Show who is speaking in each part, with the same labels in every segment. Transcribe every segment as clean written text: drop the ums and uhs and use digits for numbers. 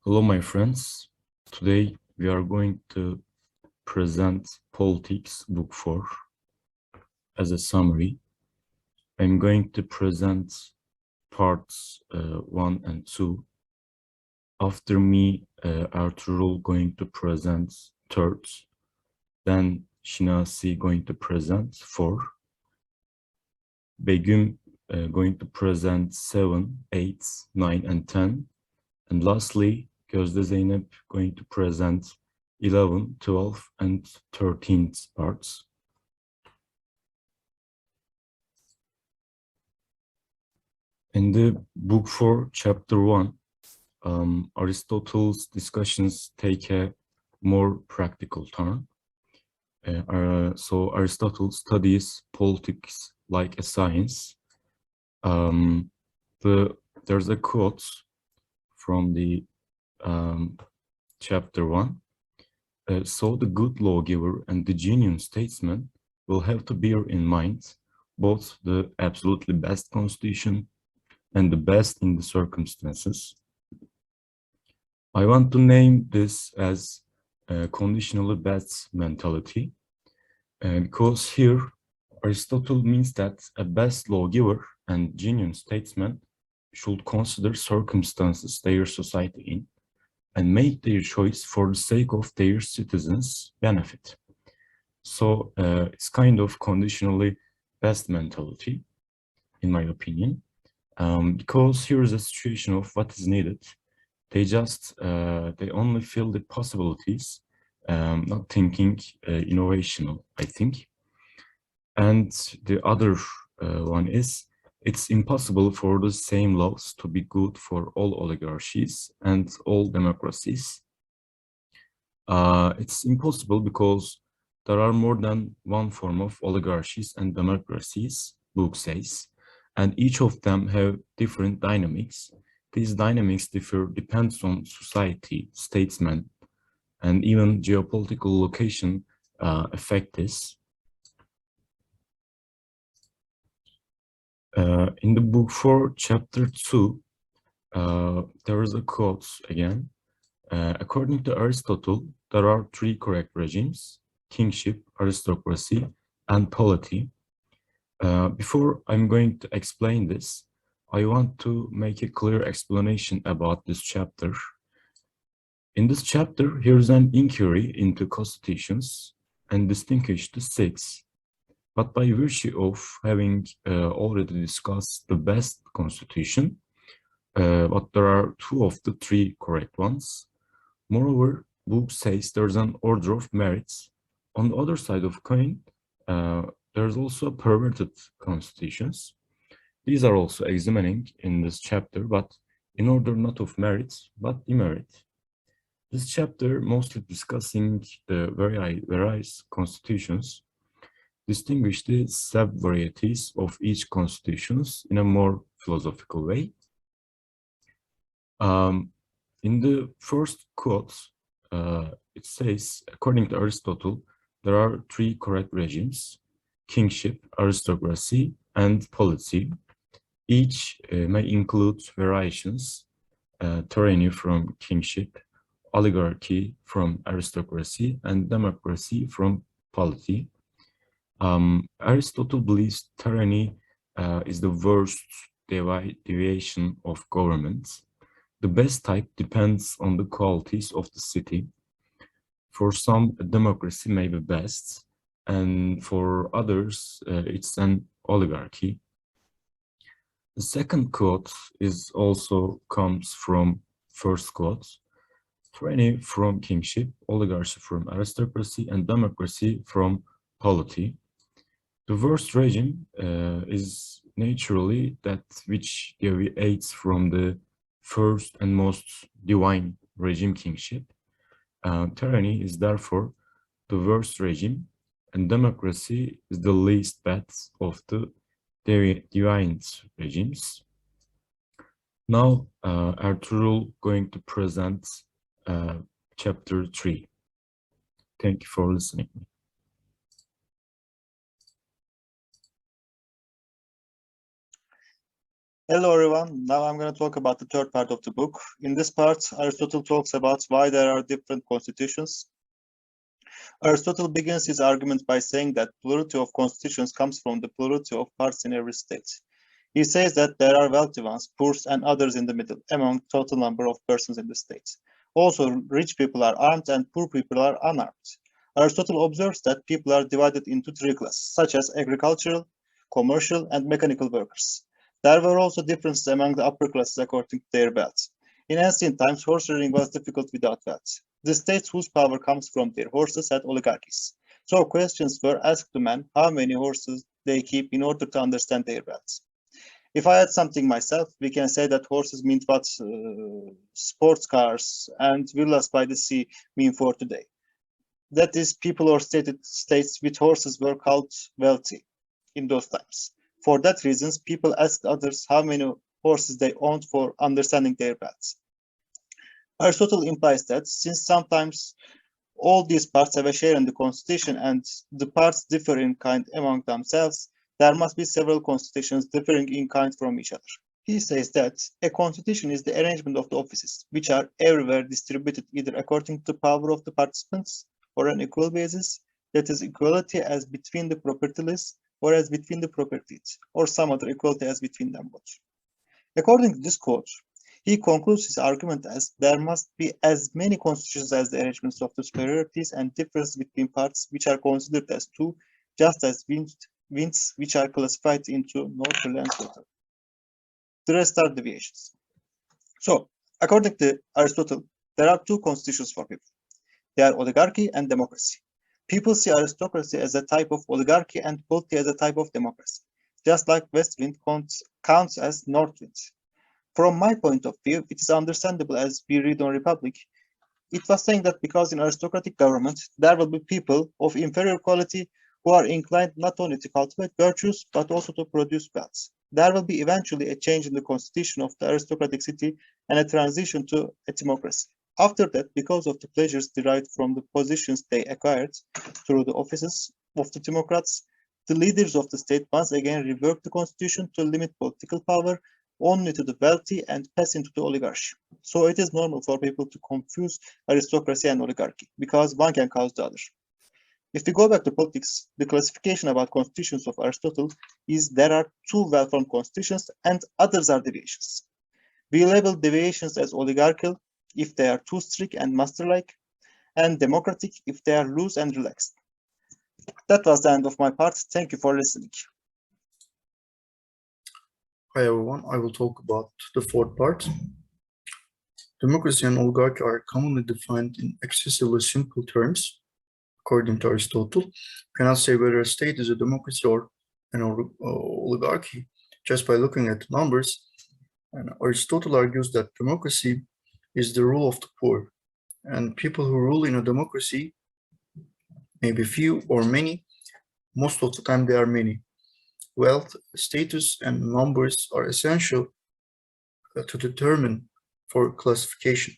Speaker 1: Hello, my friends. Today we are going to present Politics Book 4 as a summary. I'm going to present parts 1 and 2. After me, Arturo going to present third. Then Shinasi going to present 4. Begüm going to present 7, 8, 9, and 10. And lastly, Gözde Zeynep going to present 11, 12, and 13 parts. In the book 4, chapter 1, Aristotle's discussions take a more practical turn. So Aristotle studies politics like a science. There's a quote from the chapter 1. So the good lawgiver and the genuine statesman will have to bear in mind both the absolutely best constitution and the best in the circumstances. I want to name this as conditionally best mentality, because here Aristotle means that a best lawgiver and genuine statesman should consider circumstances their society in and make their choice for the sake of their citizens' benefit. So it's kind of conditionally best mentality, in my opinion, because here's a situation of what is needed. They only feel the possibilities, not thinking innovational, I think. And the other one is, it's impossible for the same laws to be good for all oligarchies and all democracies. It's impossible because there are more than one form of oligarchies and democracies, book says, and each of them have different dynamics. These dynamics depends on society, statesmen, and even geopolitical location affect this. In the book 4, chapter 2, there is a quote again. According to Aristotle, there are 3 correct regimes: kingship, aristocracy, and polity. Before I'm going to explain this, I want to make a clear explanation about this chapter. In this chapter, here's an inquiry into constitutions and distinguish the 6. But by virtue of having already discussed the best constitution, but there are 2 of the 3 correct ones. Moreover, book says there's an order of merits. On the other side of coin, there's also perverted constitutions. These are also examining in this chapter, but in order not of merit, but demerit. This chapter mostly discussing the various constitutions, distinguish the sub-varieties of each constitutions in a more philosophical way. In the first quote, it says, according to Aristotle, there are 3 correct regimes: kingship, aristocracy, and polity. Each may include variations, tyranny from kingship, oligarchy from aristocracy, and democracy from polity. Aristotle believes tyranny is the worst deviation of government. The best type depends on the qualities of the city. For some, a democracy may be best, and for others, it's an oligarchy. The second quote comes from first quote: tyranny from kingship, oligarchy from aristocracy, and democracy from polity. The worst regime is naturally that which deviates from the first and most divine regime, kingship. Tyranny is therefore the worst regime, and democracy is the least bad of the divine regimes. Now, Arturo going to present chapter 3. Thank you for listening.
Speaker 2: Hello everyone, now I'm going to talk about the third part of the book. In this part, Aristotle talks about why there are different constitutions. Aristotle begins his argument by saying that plurality of constitutions comes from the plurality of parts in every state. He says that there are wealthy ones, poor, and others in the middle, among total number of persons in the state. Also, rich people are armed and poor people are unarmed. Aristotle observes that people are divided into three classes, such as agricultural, commercial, and mechanical workers. There were also differences among the upper classes according to their wealth. In ancient times, horse riding was difficult without wealth. The states whose power comes from their horses had oligarchies. So questions were asked to men how many horses they keep in order to understand their wealth. If I add something myself, we can say that horses mean what sports cars and villas by the sea mean for today. That is, people or states with horses were called wealthy in those times. For that reasons, people asked others how many horses they owned for understanding their wealth. Aristotle implies that since sometimes all these parts have a share in the constitution and the parts differ in kind among themselves, there must be several constitutions differing in kind from each other. He says that a constitution is the arrangement of the offices, which are everywhere distributed either according to the power of the participants or an equal basis, that is, equality as between the propertyless or as between the properties, or some other equality as between them both. According to this quote, he concludes his argument as there must be as many constitutions as the arrangements of the superiorities and differences between parts which are considered as two, just as winds which are classified into northerly and southern. The rest are deviations. So, according to Aristotle, there are two constitutions for people. They are oligarchy and democracy. People see aristocracy as a type of oligarchy and polity as a type of democracy, just like west wind counts as north wind. From my point of view, it is understandable as we read on Republic. It was saying that because in aristocratic government, there will be people of inferior quality who are inclined not only to cultivate virtues, but also to produce wealth. There will be eventually a change in the constitution of the aristocratic city and a transition to a democracy. After that, because of the pleasures derived from the positions they acquired through the offices of the democrats, the leaders of the state once again reworked the constitution to limit political power only to the wealthy and pass into the oligarchy. So it is normal for people to confuse aristocracy and oligarchy, because one can cause the other. If we go back to politics, the classification about constitutions of Aristotle is there are two well-formed constitutions and others are deviations. We label deviations as oligarchical if they are too strict and master-like, and democratic if they are loose and relaxed. That was the end of my part. Thank you for listening.
Speaker 3: Hi everyone, I will talk about the fourth part. Democracy and oligarchy are commonly defined in excessively simple terms. According to Aristotle, you cannot say whether a state is a democracy or an oligarchy just by looking at the numbers. And Aristotle argues that democracy is the rule of the poor, and people who rule in a democracy may be few or many. Most of the time they are many. Wealth, status, and numbers are essential to determine for classification.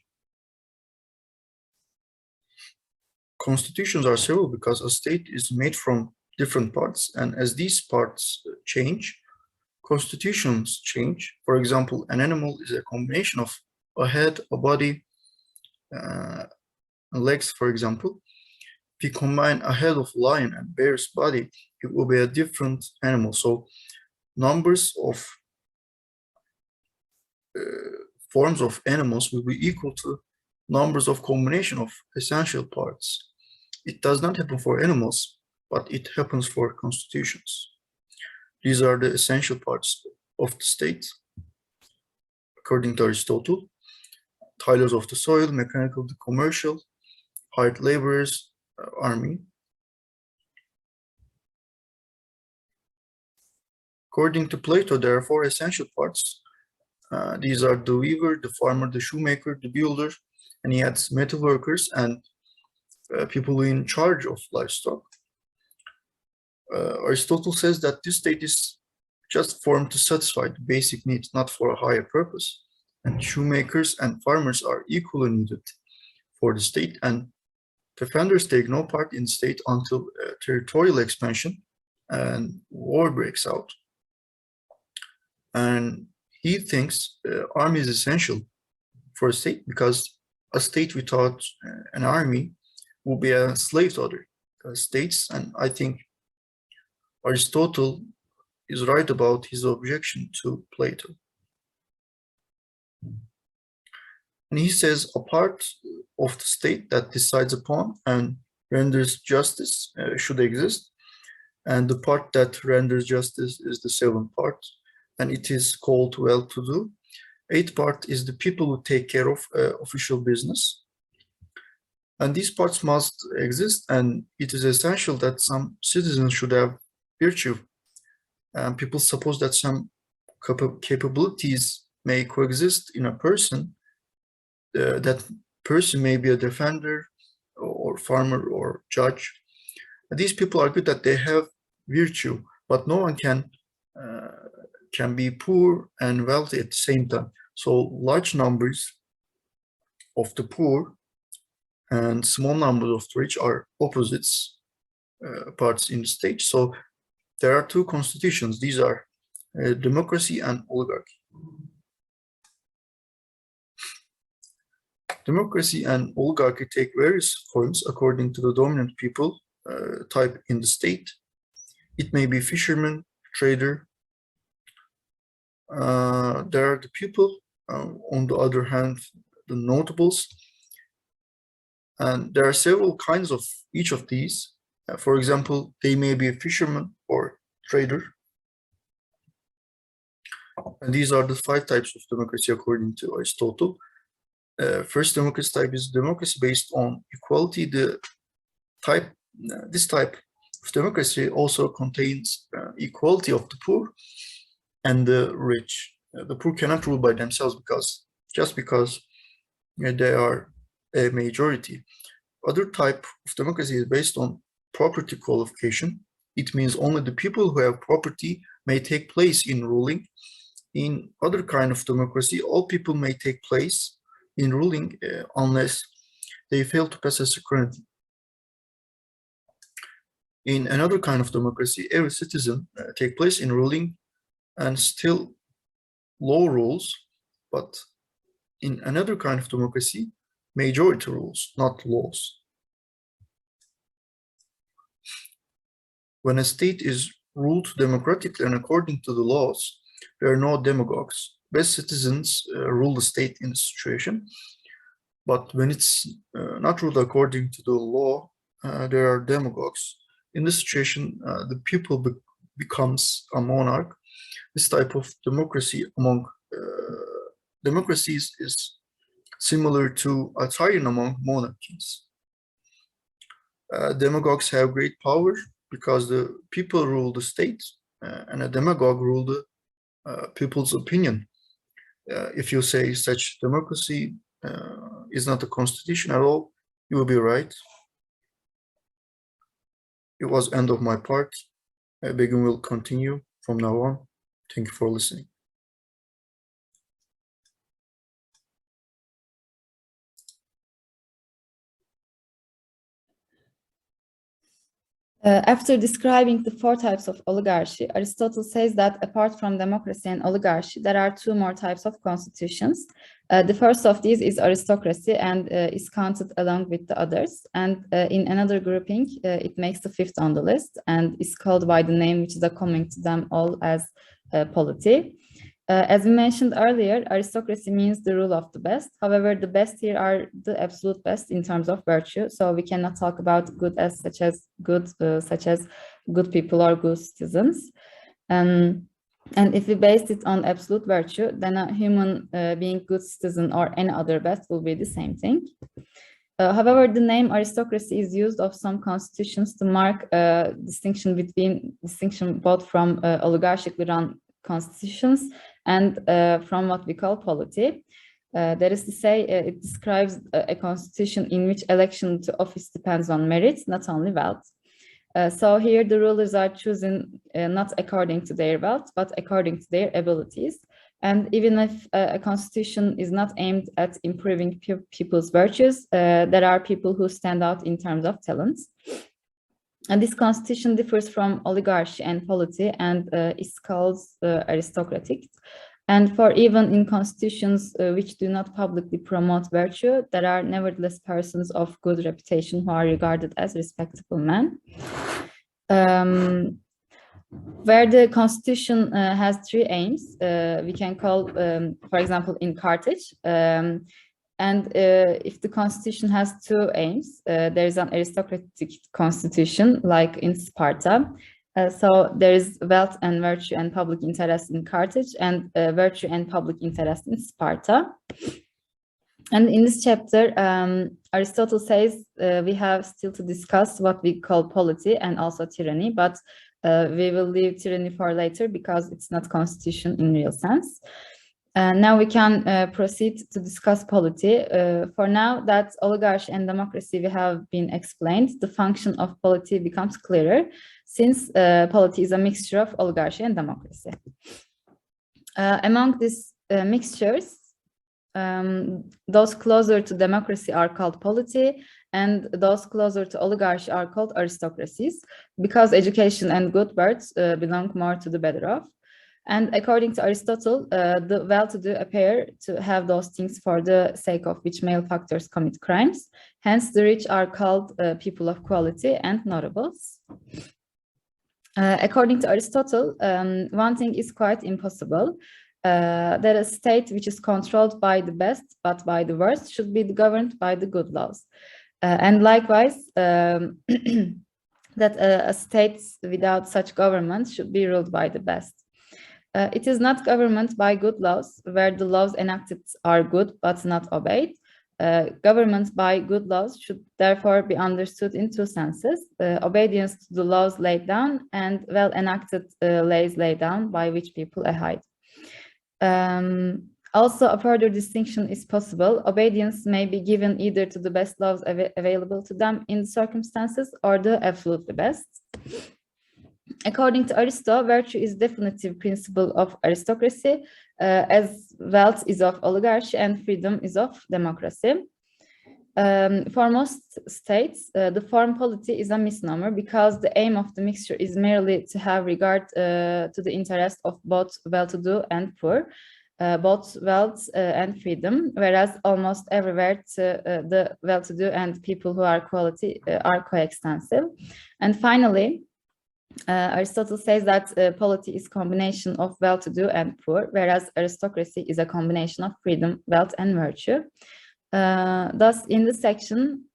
Speaker 3: Constitutions are several because a state is made from different parts, and as these parts change, constitutions change. For example, an animal is a combination of a head, a body, legs, for example. If you combine a head of lion and bear's body, it will be a different animal. So numbers of forms of animals will be equal to numbers of combination of essential parts. It does not happen for animals, but it happens for constitutions. These are the essential parts of the state. According to Aristotle, tillers of the soil, mechanical, the commercial, hired laborers, army. According to Plato, there are four essential parts. These are the weaver, the farmer, the shoemaker, the builder, and he adds metal workers and people in charge of livestock. Aristotle says that this state is just formed to satisfy the basic needs, not for a higher purpose. And shoemakers and farmers are equally needed for the state, and defenders take no part in the state until territorial expansion and war breaks out. And he thinks army is essential for a state, because a state without an army will be a slave to other states. And I think Aristotle is right about his objection to Plato. And he says a part of the state that decides upon and renders justice should exist. And the part that renders justice is the seventh part, and it is called well-to-do. Eighth part is the people who take care of official business. And these parts must exist, and it is essential that some citizens should have virtue. And people suppose that some capabilities may coexist in a person. That person may be a defender or farmer or judge. And these people argue that they have virtue, but no one can be poor and wealthy at the same time. So large numbers of the poor and small numbers of the rich are opposites parts in the state. So there are two constitutions. These are democracy and oligarchy. Democracy and oligarchy take various forms according to the dominant people type in the state. It may be fisherman, trader. There are the people, on the other hand, the notables. And there are several kinds of each of these. For example, they may be a fisherman or trader. And these are the 5 types of democracy according to Aristotle. First democracy type is democracy based on equality. This type of democracy also contains equality of the poor and the rich. The poor cannot rule by themselves because they are a majority. Other type of democracy is based on property qualification. It means only the people who have property may take place in ruling. In other kind of democracy, all people may take place in ruling unless they fail to pass a security. In another kind of democracy, every citizen take place in ruling and still law rules, but in another kind of democracy, majority rules, not laws. When a state is ruled democratically and according to the laws, there are no demagogues. Best citizens rule the state in a situation, but when it's not ruled according to the law, there are demagogues. In this situation, the people becomes a monarch. This type of democracy among democracies is similar to a tyranny among monarchies. Demagogues have great power because the people rule the state, and a demagogue rule the people's opinion. If you say such democracy is not a constitution at all, you will be right. It was end of my part. Begum will continue from now on. Thank you for listening.
Speaker 4: After describing the 4 types of oligarchy, Aristotle says that apart from democracy and oligarchy, there are 2 more types of constitutions. The first of these is aristocracy and is counted along with the others. And in another grouping, it makes the 5th on the list and is called by the name which is common to them all as polity. As we mentioned earlier, aristocracy means the rule of the best. However, the best here are the absolute best in terms of virtue. So we cannot talk about good as such as good people or good citizens. And if we based it on absolute virtue, then a human being good citizen or any other best will be the same thing. However, the name aristocracy is used of some constitutions to mark a distinction both from oligarchically run constitutions and from what we call polity. That is to say, it describes a constitution in which election to office depends on merit, not only wealth. So here the rulers are chosen not according to their wealth, but according to their abilities. And even if a constitution is not aimed at improving people's virtues, there are people who stand out in terms of talents. And this constitution differs from oligarchy and polity and is called aristocratic. And for even in constitutions which do not publicly promote virtue, there are nevertheless persons of good reputation who are regarded as respectable men. Where the constitution has three aims, we can call, for example, in Carthage. And if the constitution has two aims, there is an aristocratic constitution like in Sparta. So there is wealth and virtue and public interest in Carthage, and virtue and public interest in Sparta. And in this chapter, Aristotle says we have still to discuss what we call polity and also tyranny, but we will leave tyranny for later because it's not constitution in real sense. Now we can proceed to discuss polity. For now that oligarchy and democracy we have been explained, the function of polity becomes clearer, since polity is a mixture of oligarchy and democracy. Among these mixtures, those closer to democracy are called polity, and those closer to oligarchy are called aristocracies, because education and good birth belong more to the better off. And according to Aristotle, the well-to-do appear to have those things for the sake of which malefactors commit crimes. Hence, the rich are called people of quality and notables. According to Aristotle, one thing is quite impossible. That a state which is controlled by the best but by the worst should be governed by the good laws. And likewise, that a state without such government should be ruled by the best. It is not government by good laws, where the laws enacted are good but not obeyed. Government by good laws should therefore be understood in two senses: obedience to the laws laid down, and well enacted laws laid down by which people abide. Also, a further distinction is possible. Obedience may be given either to the best laws available to them in circumstances or the absolutely best. According to Aristotle, virtue is definitive principle of aristocracy, as wealth is of oligarchy and freedom is of democracy. For most states, the form polity is a misnomer, because the aim of the mixture is merely to have regard to the interest of both well-to-do and poor, both wealth and freedom, whereas almost everywhere the well-to-do and people who are quality are coextensive. And finally, Aristotle says that polity is a combination of well-to-do and poor, whereas aristocracy is a combination of freedom, wealth, and virtue. Thus, in this section,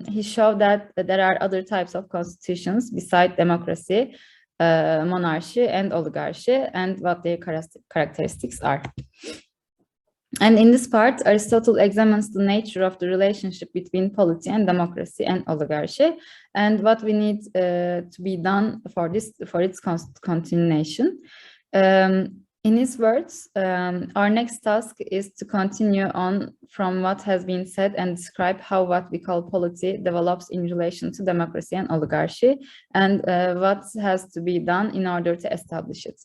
Speaker 4: he showed that there are other types of constitutions besides democracy, monarchy, and oligarchy, and what their characteristics are. And in this part, Aristotle examines the nature of the relationship between polity and democracy and oligarchy, and what we need to be done for its continuation. In his words, our next task is to continue on from what has been said and describe how what we call polity develops in relation to democracy and oligarchy, and what has to be done in order to establish it.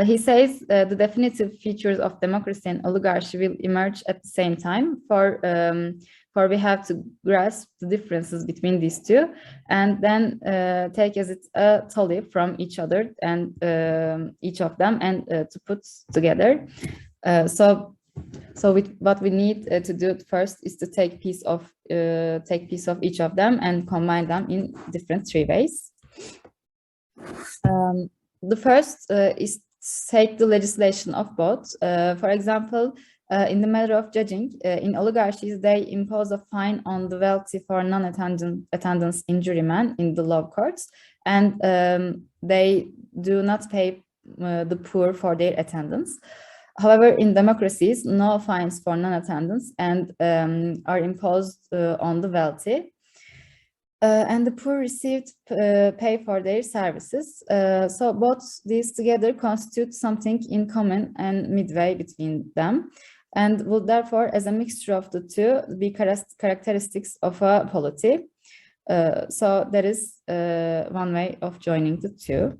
Speaker 4: He says the definitive features of democracy and oligarchy will emerge at the same time, for we have to grasp the differences between these two, and then take as it's a totally from each other and each of them, and to put together. So what we need to do first is to take piece of each of them and combine them in different three ways. The first is to take the legislation of both. For example, in the matter of judging, in oligarchies, they impose a fine on the wealthy for non-attendance in jurymen in the law courts, and they do not pay the poor for their attendance. However, in democracies, no fines for non-attendance and are imposed on the wealthy. And the poor received pay for their services. So both these together constitute something in common and midway between them, and will therefore, as a mixture of the two, be characteristics of a polity. So that is one way of joining the two.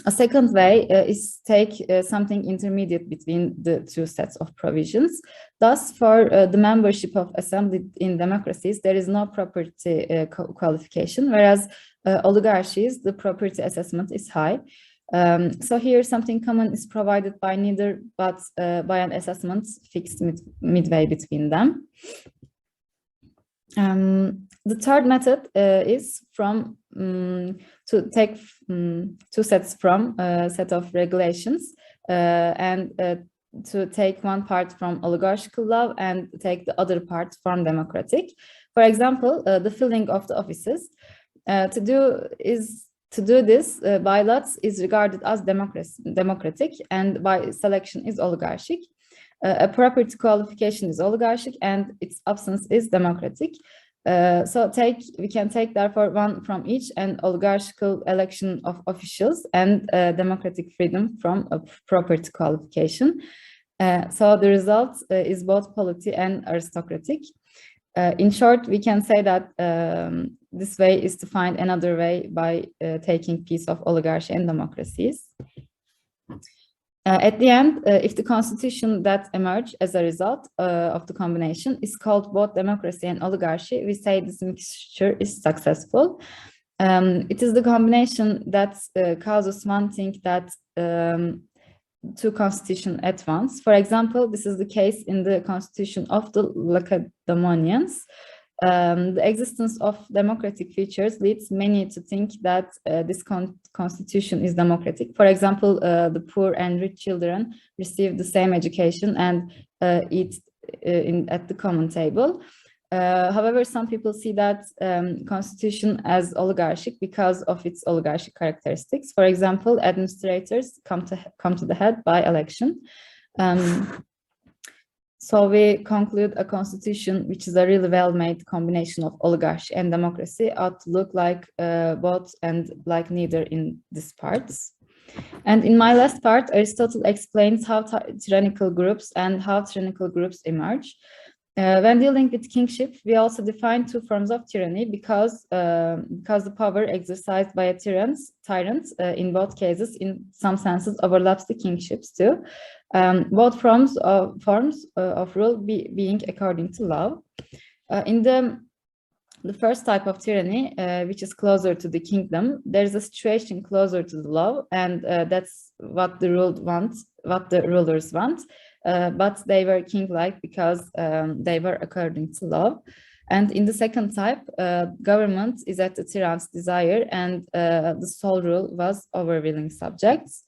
Speaker 4: A second way is take something intermediate between the two sets of provisions. Thus, for the membership of assembly in democracies, there is no property qualification, whereas oligarchies, the property assessment is high. So here something common is provided by neither, but by an assessment fixed midway between them. The third method is from to take two sets from a set of regulations and to take one part from oligarchical law and take the other part from democratic. For example, the filling of the offices. To do this by lots is regarded as democratic, and by selection is oligarchic. A property qualification is oligarchic, and its absence is democratic. So we can take therefore one from each, an oligarchical election of officials and democratic freedom from a property qualification. So the result is both polity and aristocratic. In short, we can say that this way is to find another way by taking piece of oligarchy and democracies. At the end, if the constitution that emerge as a result of the combination is called both democracy and oligarchy, we say this mixture is successful. It is the combination that causes one thing that two constitutions at once. For example, this is the case in the constitution of the Lacedaemonians. The existence of democratic features leads many to think that this constitution is democratic. For example, the poor and rich children receive the same education and eat at the common table. However, some people see that constitution as oligarchic because of its oligarchic characteristics. For example, administrators come to the head by election. So we conclude a constitution which is a really well-made combination of oligarchy and democracy ought to look like both and like neither in these parts. And in my last part, Aristotle explains how tyrannical groups emerge. When dealing with kingship, we also define two forms of tyranny because the power exercised by a tyrant in both cases, in some senses, overlaps the kingships too. Both forms of rule being according to law. In the first type of tyranny, which is closer to the kingdom, there is a situation closer to the law, and that's what the rulers want. But they were king-like because they were according to law. And in the second type, government is at the tyrant's desire, and the sole rule was overwhelming subjects.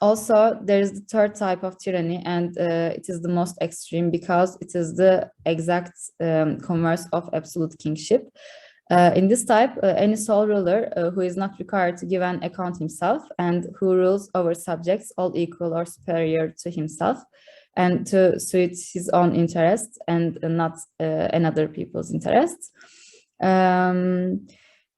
Speaker 4: Also, there is the third type of tyranny, and it is the most extreme because it is the exact converse of absolute kingship. In this type, any sole ruler who is not required to give an account himself and who rules over subjects all equal or superior to himself and to suit his own interests and not another people's interests.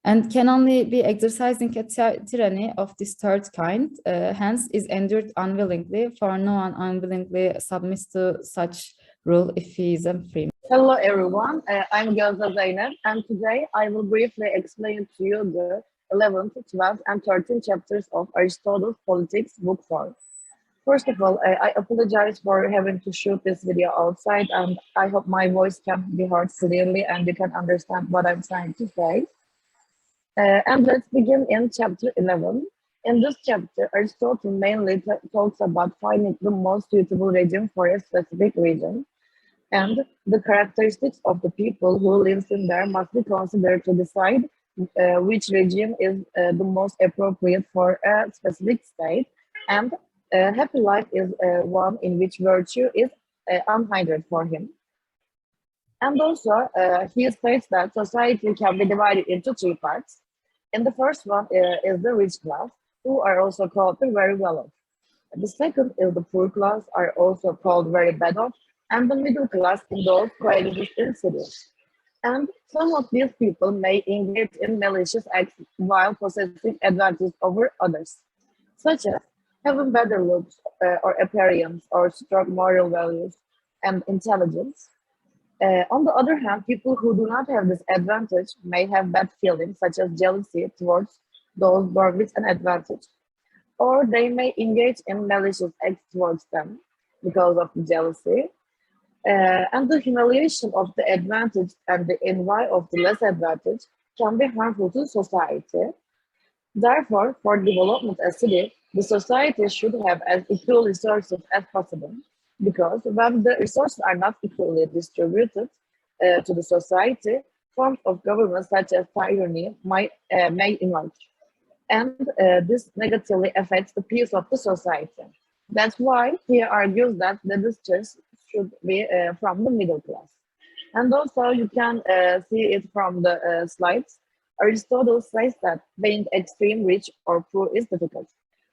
Speaker 4: And can only be exercising a tyranny of this third kind, hence is endured unwillingly, for no one unwillingly submits to such rule if he is a free man.
Speaker 5: Hello everyone, I'm Gözde Zeynep, and today I will briefly explain to you the 11th, 12th, and 13th chapters of Aristotle's Politics, Book 4. First of all, I apologize for having to shoot this video outside, and I hope my voice can be heard clearly and you can understand what I'm trying to say. And let's begin in chapter 11. In this chapter, Aristotle mainly talks about finding the most suitable regime for a specific region. And the characteristics of the people who live in there must be considered to decide which regime is the most appropriate for a specific state. And a happy life is one in which virtue is unhindered for him. And also, he states that society can be divided into three parts. And the first one is the rich class, who are also called the very well-off. The second is the poor class, are also called very bad off, and the middle class in those who exist in cities. And some of these people may engage in malicious acts while possessing advantage over others, such as having better looks or appearance or strong moral values and intelligence. On the other hand, people who do not have this advantage may have bad feelings, such as jealousy towards those born with an advantage, or they may engage in malicious acts towards them because of the jealousy. And the humiliation of the advantage and the envy of the less advantage can be harmful to society. Therefore, for development aesthetic, the society should have as equal resources as possible, because when the resources are not equally distributed to the society, forms of government such as tyranny may emerge, and this negatively affects the peace of the society. That's why he argues that the distress should be from the middle class. And also you can see it from the slides. Aristotle says that being extreme rich or poor is difficult.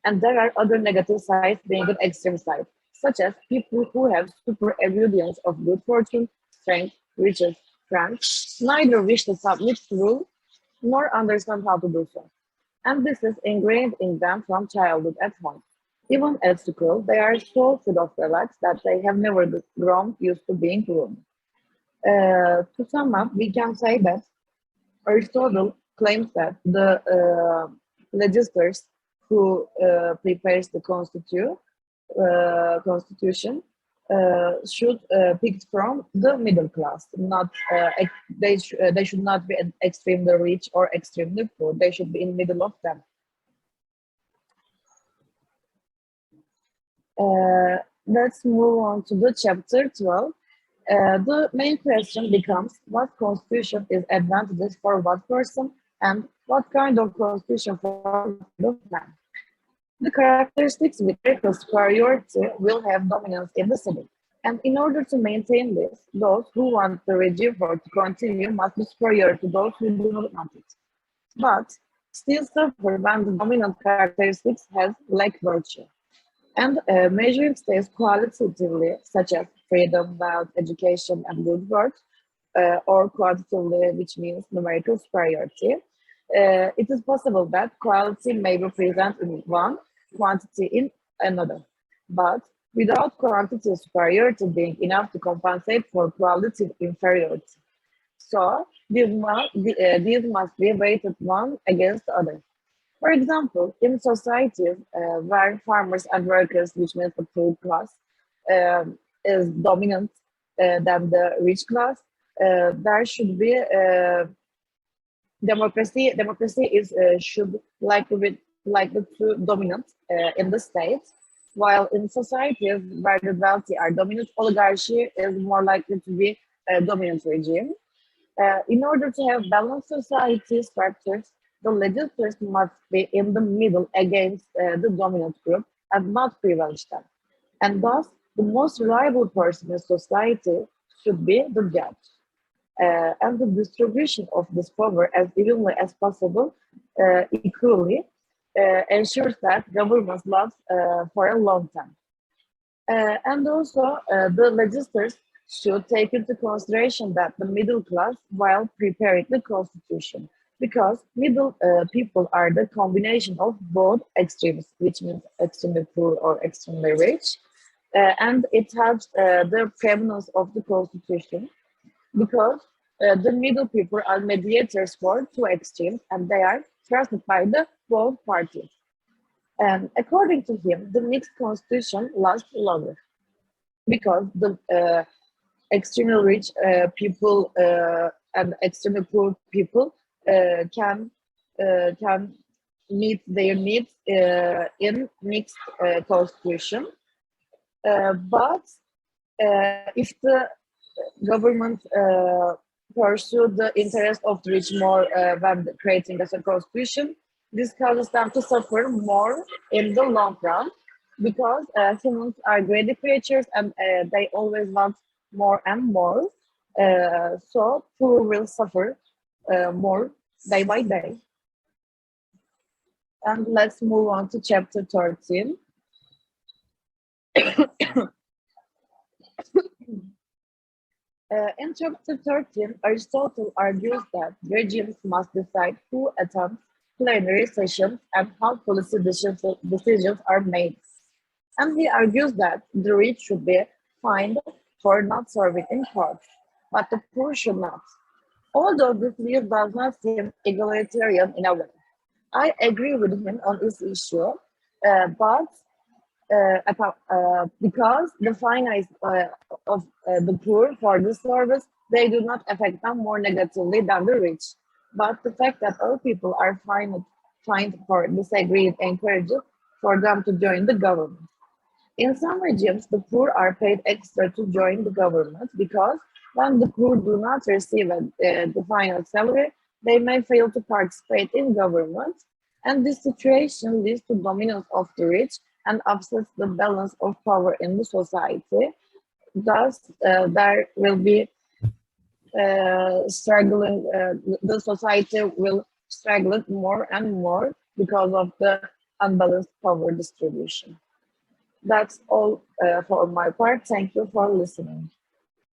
Speaker 5: And there are other negative sides being an extreme side, such as people who have super abundance of good fortune, strength, riches, friends, neither wish to submit to rule nor understand how to do so. And this is ingrained in them from childhood at home. Even at school, they are so full of relax that they have never grown used to being ruled. To sum up, we can say that Aristotle claims that the legislators who prepares the constitution should pick from the middle class. Not they should not be extremely rich or extremely poor. They should be in the middle of them. Let's move on to the chapter 12. The main question becomes what constitution is advantageous for what person and what kind of constitution for what kind of man. The characteristics with greater superiority will have dominance in the city. And in order to maintain this, those who want the regime to continue must be superior to those who do not want it. But still suffer when the dominant characteristics has lack virtue. And measuring states qualitatively, such as freedom, wealth, education, and good work, or quantitatively, which means numerical superiority, it is possible that quality may be present in one, quantity in another. But without quantity superiority being enough to compensate for quality inferiority. So these must be weighted one against the other. For example, in societies where farmers and workers, which means the poor class, is dominant than the rich class, there should be democracy. Democracy is should likely to dominant in the state, while in societies where the wealthy are dominant, oligarchy is more likely to be a dominant regime. In order to have balanced society structures, the legislators must be in the middle against the dominant group and not privilege them. And thus, the most reliable person in society should be the judge. And the distribution of this power as evenly as possible, equally, ensures that government lasts for a long time. And also, the legislators should take into consideration that the middle class while preparing the constitution, because middle people are the combination of both extremes, which means extremely poor or extremely rich, and it helps the prevalence of the constitution, because the middle people are mediators for two extremes and they are trusted by the both parties. And according to him, the mixed constitution lasts longer because the extremely rich people and extremely poor people can meet their needs in mixed constitution. But if the government pursue the interest of the rich more when creating a constitution, this causes them to suffer more in the long run, because humans are greedy creatures and they always want more and more. So poor will suffer more day by day. And let's move on to chapter 13. In chapter 13, Aristotle argues that regimes must decide who attends plenary sessions and how policy decisions are made. And he argues that the rich should be fined for not serving in court, but the poor should not. Although this view does not seem egalitarian in a way, I agree with him on this issue, but because the finance of the poor for this service, they do not affect them more negatively than the rich. But the fact that all people are fined find for disagreed encouraged for them to join the government. In some regimes, the poor are paid extra to join the government because when the poor do not receive the final salary, they may fail to participate in government, and this situation leads to dominance of the rich and upsets the balance of power in the society. Thus, there will be struggling, the society will struggle more and more because of the unbalanced power distribution. That's all for my part. Thank you for listening.